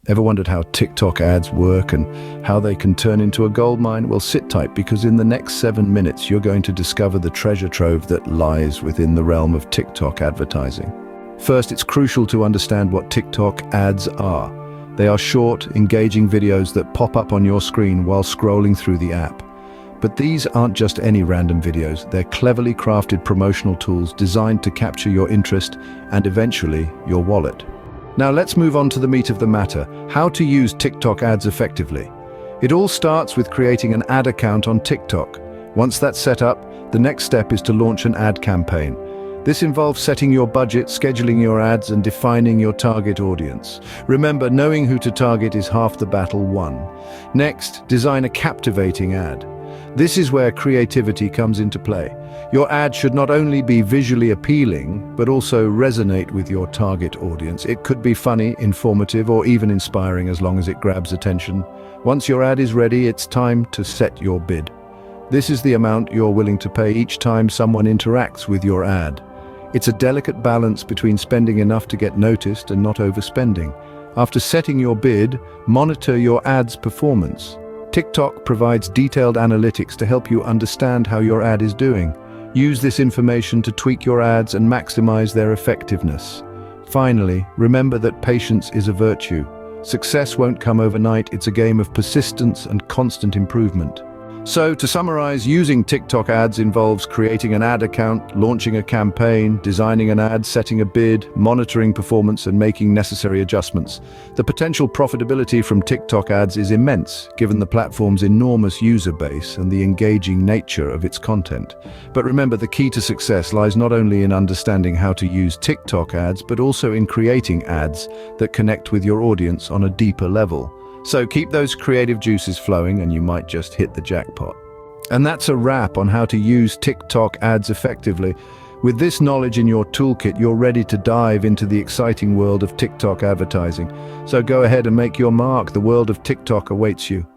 Ever wondered how TikTok ads work and how they can turn into a goldmine? Well, sit tight, because in the next 7 minutes, you're going to discover the treasure trove that lies within the realm of TikTok advertising. First, it's crucial to understand what TikTok ads are. They are short, engaging videos that pop up on your screen while scrolling through the app. But these aren't just any random videos. They're cleverly crafted promotional tools designed to capture your interest and eventually your wallet. Now let's move on to the meat of the matter: how to use TikTok ads effectively. It all starts with creating an ad account on TikTok. Once that's set up, the next step is to launch an ad campaign. This involves setting your budget, scheduling your ads, and defining your target audience. Remember, knowing who to target is half the battle won. Next, design a captivating ad. This is where creativity comes into play. Your ad should not only be visually appealing, but also resonate with your target audience. It could be funny, informative, or even inspiring, as long as it grabs attention. Once your ad is ready, it's time to set your bid. This is the amount you're willing to pay each time someone interacts with your ad. It's a delicate balance between spending enough to get noticed and not overspending. After setting your bid, monitor your ad's performance. TikTok provides detailed analytics to help you understand how your ad is doing. Use this information to tweak your ads and maximize their effectiveness. Finally, remember that patience is a virtue. Success won't come overnight. It's a game of persistence and constant improvement. So, to summarize, using TikTok ads involves creating an ad account, launching a campaign, designing an ad, setting a bid, monitoring performance, and making necessary adjustments. The potential profitability from TikTok ads is immense, given the platform's enormous user base and the engaging nature of its content. But remember, the key to success lies not only in understanding how to use TikTok ads, but also in creating ads that connect with your audience on a deeper level. So keep those creative juices flowing and you might just hit the jackpot. And that's a wrap on how to use TikTok ads effectively. With this knowledge in your toolkit, you're ready to dive into the exciting world of TikTok advertising. So go ahead and make your mark. The world of TikTok awaits you.